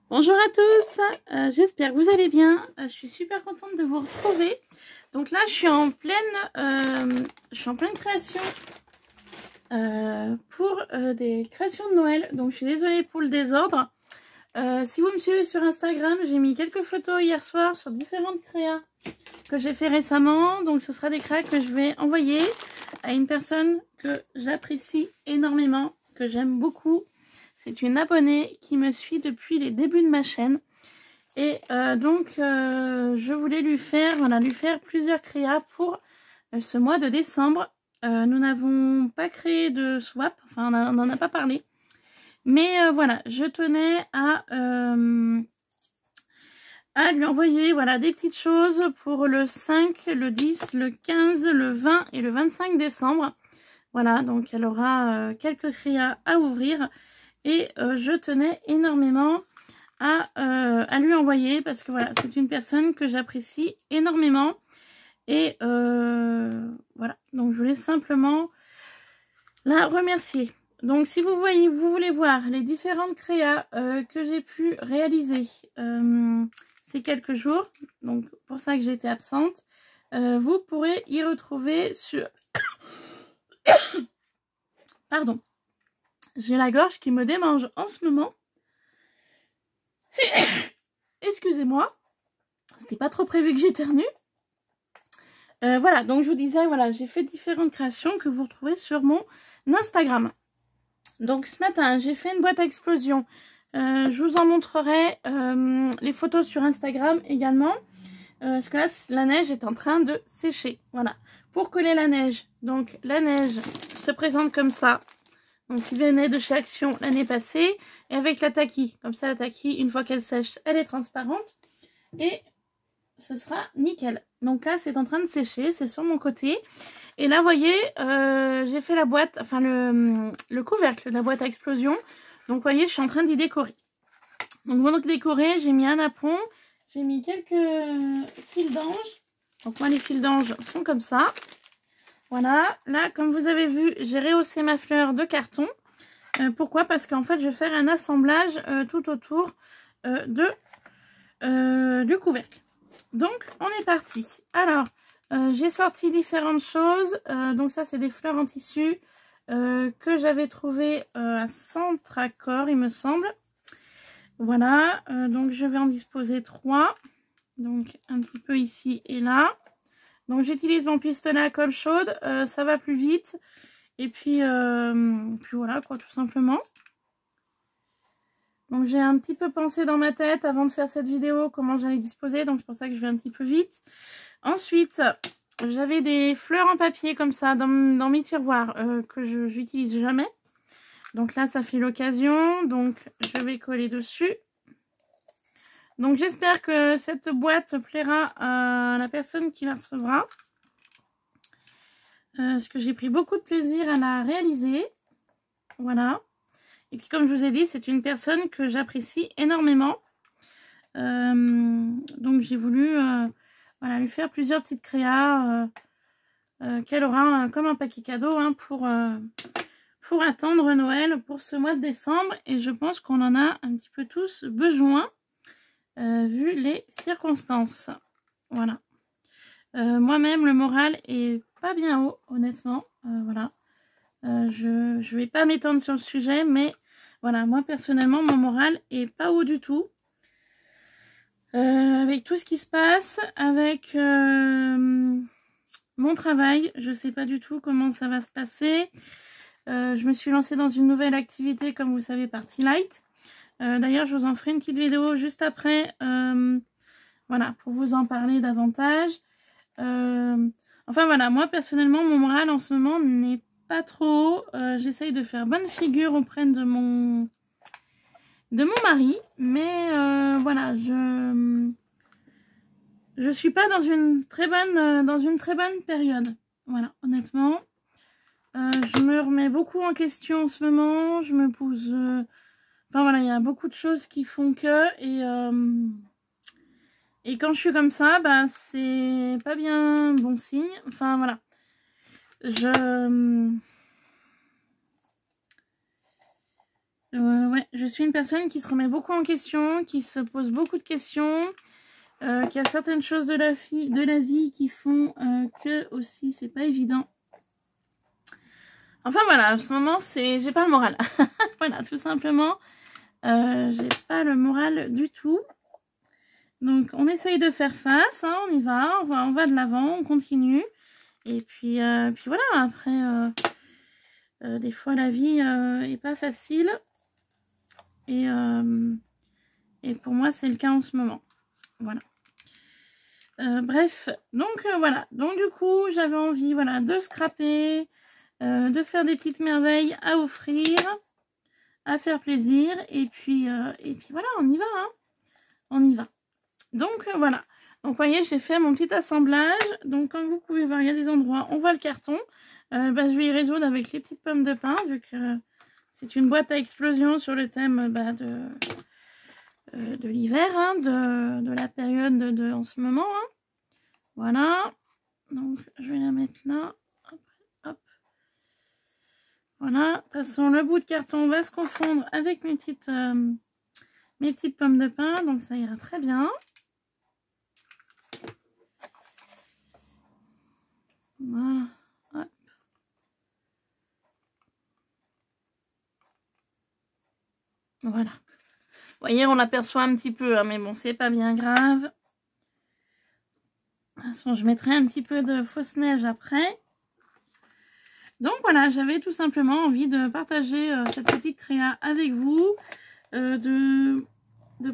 Bonjour à tous, j'espère que vous allez bien. Je suis super contente de vous retrouver. Donc là, je suis en pleine création pour des créations de Noël. Donc je suis désolée pour le désordre. Si vous me suivez sur Instagram, j'ai mis quelques photos hier soir sur différentes créas que j'ai fait récemment. Donc ce sera des créas que je vais envoyer à une personne que j'apprécie énormément, que j'aime beaucoup. C'est une abonnée qui me suit depuis les débuts de ma chaîne. Et je voulais lui faire plusieurs créas pour ce mois de décembre. Nous n'avons pas créé de swap, enfin on n'en a pas parlé. Mais voilà, je tenais à lui envoyer des petites choses pour le 5, le 10, le 15, le 20 et le 25 décembre. Voilà, donc elle aura quelques créas à ouvrir. Et je tenais énormément à lui envoyer parce que voilà, c'est une personne que j'apprécie énormément. Et voilà, donc je voulais simplement la remercier. Donc si vous voulez voir les différentes créas que j'ai pu réaliser ces quelques jours, donc pour ça que j'ai été absente, vous pourrez y retrouver sur... Pardon. J'ai la gorge qui me démange en ce moment. Excusez-moi. C'était pas trop prévu que j'éternue. Voilà, donc je vous disais, voilà, j'ai fait différentes créations que vous retrouvez sur mon Instagram. Donc ce matin, j'ai fait une boîte à explosion. Je vous en montrerai les photos sur Instagram également. Parce que là, la neige est en train de sécher. Voilà. Pour coller la neige, donc la neige se présente comme ça. Donc il venait de chez Action l'année passée. Et avec la taquille. Comme ça, la taquille, une fois qu'elle sèche, elle est transparente. Et ce sera nickel. Donc là, c'est en train de sécher. C'est sur mon côté. Et là, vous voyez, j'ai fait la boîte, enfin le couvercle de la boîte à explosion. Donc vous voyez, je suis en train d'y décorer. Donc pour décorer, j'ai mis un apron. J'ai mis quelques fils d'ange. Donc moi, les fils d'ange sont comme ça. Voilà, là, comme vous avez vu, j'ai rehaussé ma fleur de carton. Pourquoi? Parce qu'en fait, je vais faire un assemblage tout autour du couvercle. Donc, on est parti. Alors, j'ai sorti différentes choses. Donc ça, c'est des fleurs en tissu que j'avais trouvées à Centracor, il me semble. Voilà, donc je vais en disposer 3. Donc, un petit peu ici et là. Donc j'utilise mon pistolet à colle chaude, ça va plus vite. Et puis voilà quoi, tout simplement. Donc j'ai un petit peu pensé dans ma tête avant de faire cette vidéo comment j'allais disposer. Donc c'est pour ça que je vais un petit peu vite. Ensuite, j'avais des fleurs en papier comme ça dans mes tiroirs que je n'utilise jamais. Donc là ça fait l'occasion. Donc je vais coller dessus. Donc j'espère que cette boîte plaira à la personne qui la recevra. Parce que j'ai pris beaucoup de plaisir à la réaliser. Voilà. Et puis comme je vous ai dit, c'est une personne que j'apprécie énormément. Donc j'ai voulu lui faire plusieurs petites créas qu'elle aura comme un paquet cadeau hein, pour attendre Noël pour ce mois de décembre. Et je pense qu'on en a un petit peu tous besoin. Vu les circonstances. Voilà. Moi-même, le moral est pas bien haut, honnêtement. Voilà. Je vais pas m'étendre sur le sujet, mais voilà, moi personnellement, mon moral est pas haut du tout. Avec tout ce qui se passe, avec mon travail, je sais pas du tout comment ça va se passer. Je me suis lancée dans une nouvelle activité, comme vous savez, par T-Light. D'ailleurs, je vous en ferai une petite vidéo juste après, voilà, pour vous en parler davantage. Enfin voilà, moi personnellement, mon moral en ce moment n'est pas trop haut. J'essaye de faire bonne figure auprès de mon mari, mais voilà, je suis pas dans une très bonne période. Voilà, honnêtement. Je me remets beaucoup en question en ce moment. Je me pose... Enfin voilà, il y a beaucoup de choses qui font que... Et quand je suis comme ça, bah c'est pas bien bon signe. Enfin voilà. Ouais, je suis une personne qui se remet beaucoup en question, qui se pose beaucoup de questions, qui a certaines choses de la vie qui font que aussi c'est pas évident. Enfin voilà, en ce moment j'ai pas le moral. Voilà, tout simplement, j'ai pas le moral du tout. Donc on essaye de faire face, hein, on y va, on va de l'avant, on continue. Et puis voilà, après des fois la vie est pas facile. Et pour moi, c'est le cas en ce moment. Voilà. Bref, donc voilà. Donc du coup, j'avais envie, voilà, de scraper, de faire des petites merveilles à offrir, à faire plaisir. Et puis voilà, on y va, hein. On y va. Donc voilà. Donc vous voyez, j'ai fait mon petit assemblage. Donc comme vous pouvez voir, il y a des endroits, on voit le carton. Je vais y résoudre avec les petites pommes de pin, vu que c'est une boîte à explosion sur le thème de l'hiver, hein, de la période en ce moment. Hein. Voilà. Donc, je vais la mettre là. Hop, hop. Voilà. De toute façon, le bout de carton va se confondre avec mes petites pommes de pin. Donc, ça ira très bien. Voilà. Hop. Voilà. Vous voyez, on l'aperçoit un petit peu, hein, mais bon, c'est pas bien grave. De toute façon, je mettrai un petit peu de fausse neige après. Donc voilà, j'avais tout simplement envie de partager cette petite créa avec vous, de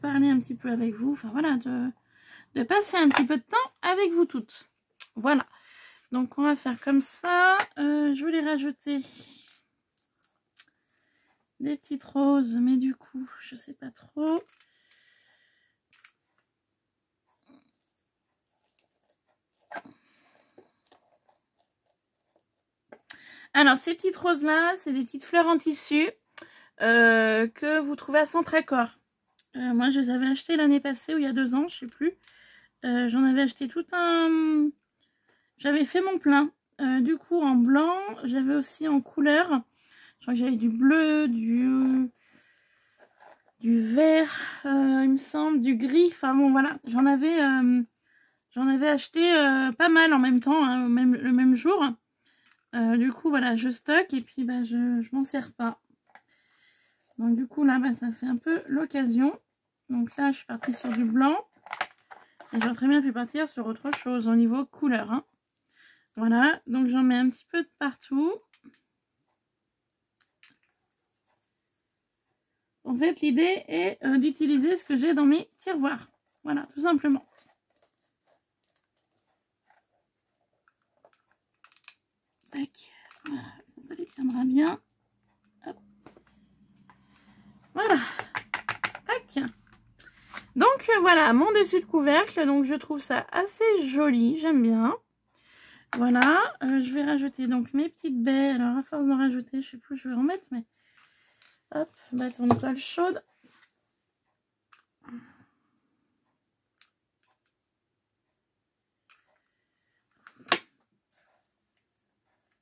parler un petit peu avec vous, enfin voilà, de passer un petit peu de temps avec vous toutes. Voilà, donc on va faire comme ça. Je voulais rajouter des petites roses, mais du coup, je sais pas trop. Alors, ces petites roses-là, c'est des petites fleurs en tissu que vous trouvez à Centracor. Moi, je les avais achetées l'année passée ou il y a 2 ans, je sais plus. J'en avais acheté tout un... J'avais fait mon plein. Du coup, en blanc, j'avais aussi en couleur. Je crois que j'avais du bleu, du vert, il me semble, du gris. Enfin bon, voilà. J'en avais acheté pas mal en même temps, hein, le même jour. Du coup, voilà, je stocke et puis bah, je m'en sers pas. Donc du coup, là, bah, ça fait un peu l'occasion. Donc là, je suis partie sur du blanc. Et j'aurais très bien pu partir sur autre chose au niveau couleur. Hein. Voilà, donc j'en mets un petit peu de partout. En fait, l'idée est d'utiliser ce que j'ai dans mes tiroirs. Voilà, tout simplement. Tac, voilà, ça les tiendra bien. Hop. Voilà, tac. Donc voilà, mon dessus de couvercle, donc je trouve ça assez joli, j'aime bien. Voilà, je vais rajouter donc mes petites baies. Alors à force d'en rajouter, je sais plus où je vais en mettre, mais hop, bâton de toile chaude.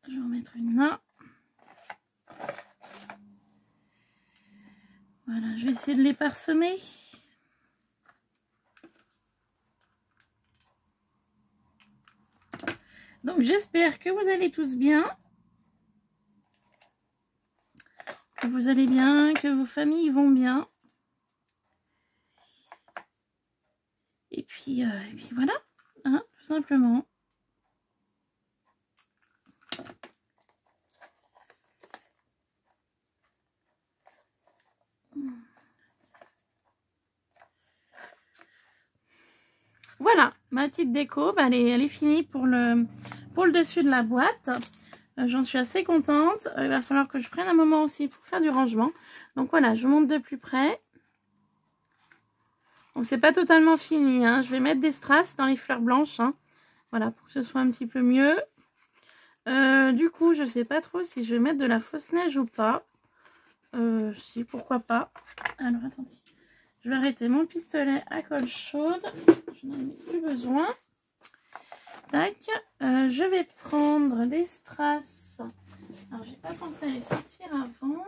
Je vais en mettre une là. Voilà, je vais essayer de les parsemer. Donc j'espère que vous allez tous bien. Que vous allez bien, que vos familles vont bien. Et puis voilà, hein, tout simplement. Voilà, ma petite déco, bah, elle est finie pour le dessus de la boîte. J'en suis assez contente. Il va falloir que je prenne un moment aussi pour faire du rangement. Donc voilà, je vous montre de plus près. Donc c'est pas totalement fini, hein. Je vais mettre des strass dans les fleurs blanches. Hein. Voilà, pour que ce soit un petit peu mieux. Du coup, je sais pas trop si je vais mettre de la fausse neige ou pas. Si, pourquoi pas. Alors, attendez. Je vais arrêter mon pistolet à colle chaude. Je n'en ai plus besoin. Tac. Je vais prendre des strass. Alors, j'ai pas pensé à les sortir avant.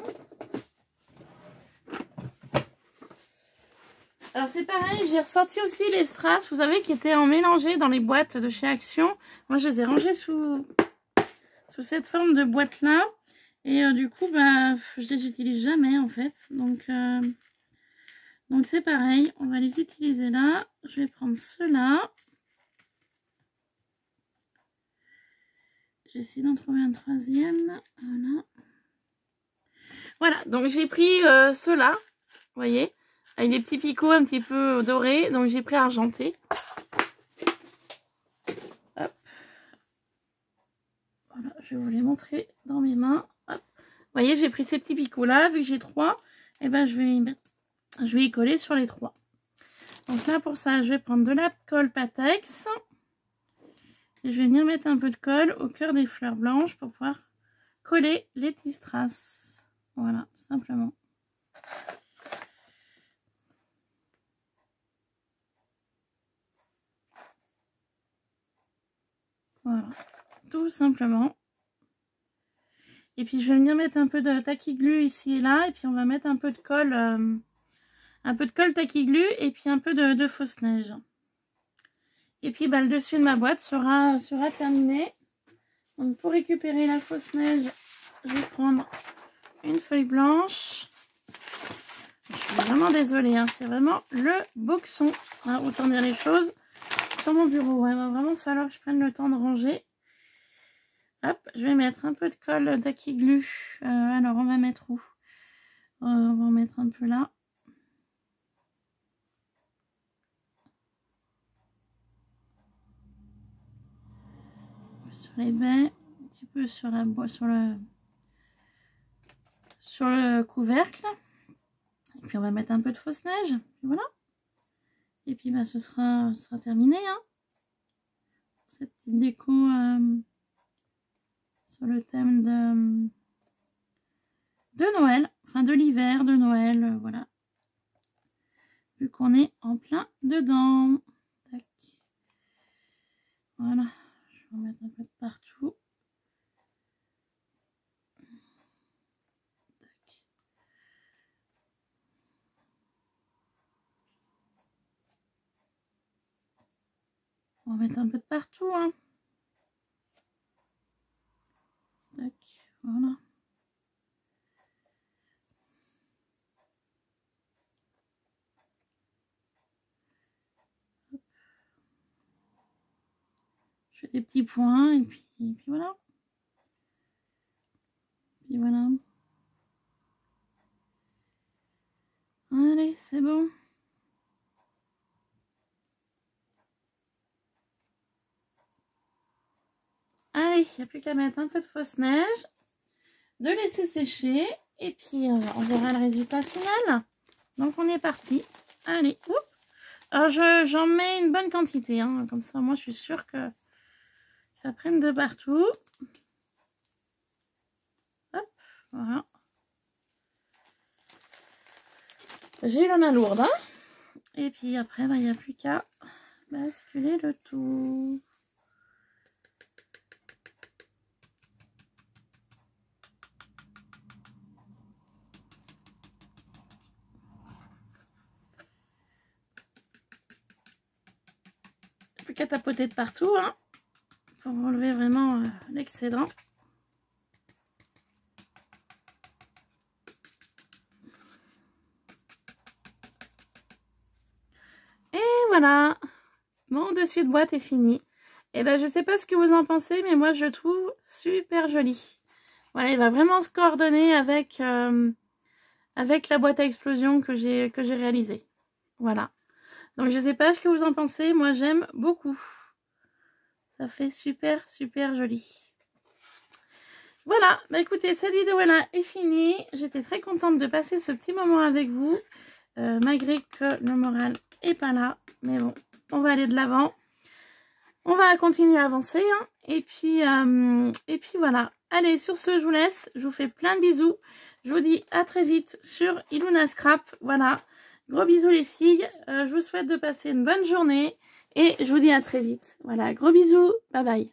Alors c'est pareil, j'ai ressorti aussi les strass, vous savez, qui étaient en mélangé dans les boîtes de chez Action. Moi je les ai rangés sous cette forme de boîte là. Et du coup, bah, je les utilise jamais en fait. Donc c'est pareil, on va les utiliser là. Je vais prendre ceux-là. J'essaie d'en trouver un troisième. Voilà. Voilà, donc j'ai pris ceux-là, vous voyez. Avec des petits picots un petit peu dorés. Donc j'ai pris argenté. Hop. Voilà, je vais vous les montrer dans mes mains. Hop. Vous voyez, j'ai pris ces petits picots là. Vu que j'ai 3, et ben je vais y coller sur les 3. Donc là pour ça, je vais prendre de la colle Patex. Et je vais venir mettre un peu de colle au cœur des fleurs blanches pour pouvoir coller les petits strass. Voilà, tout simplement. Voilà, tout simplement. Et puis je vais venir mettre un peu de tacky glue ici et là. Et puis on va mettre un peu de colle tacky glue et puis un peu de fausse neige. Et puis bah, le dessus de ma boîte sera terminé. Donc pour récupérer la fausse neige, je vais prendre une feuille blanche. Je suis vraiment désolée, hein, c'est vraiment le boxon. Hein, autant dire les choses. Sur mon bureau, ouais, il va vraiment falloir que je prenne le temps de ranger. Hop, je vais mettre un peu de colle Tacky Glue. Alors, on va mettre où? On va en mettre un peu là. Sur les baies, un petit peu sur la sur le couvercle. Et puis, on va mettre un peu de fausse neige. Puis voilà. Et puis, bah, ce sera terminé, hein. Cette petite déco sur le thème de Noël, enfin de l'hiver, de Noël, voilà. Vu qu'on est en plein dedans. Tac. Voilà, je vais en mettre un peu de partout. Tac. On va mettre un peu de partout, hein. Tac, voilà. Hop. Je fais des petits points et puis voilà. Puis voilà. Allez, c'est bon. Allez, il n'y a plus qu'à mettre un peu de fausse neige, de laisser sécher et puis on verra le résultat final. Donc on est parti. Allez, oup. Alors j'en mets une bonne quantité, hein, comme ça moi je suis sûre que ça prenne de partout. Hop, voilà. J'ai eu la main lourde, hein. Et puis après, bah, il n'y a plus qu'à basculer le tout. Plus qu'à tapoter de partout, hein, pour enlever vraiment l'excédent. Et voilà, mon dessus de boîte est fini. Et ben je sais pas ce que vous en pensez, mais moi je trouve super joli. Voilà, il va vraiment se coordonner avec la boîte à explosion que j'ai réalisée. Voilà. Donc je sais pas ce que vous en pensez, moi j'aime beaucoup. Ça fait super joli. Voilà, bah écoutez, cette vidéo là est finie. J'étais très contente de passer ce petit moment avec vous. Malgré que le moral est pas là. Mais bon, on va aller de l'avant. On va continuer à avancer. Hein. Et puis voilà. Allez, sur ce, je vous laisse. Je vous fais plein de bisous. Je vous dis à très vite sur Iluna Scrap. Voilà. Gros bisous les filles. Je vous souhaite de passer une bonne journée. Et je vous dis à très vite. Voilà, gros bisous. Bye bye.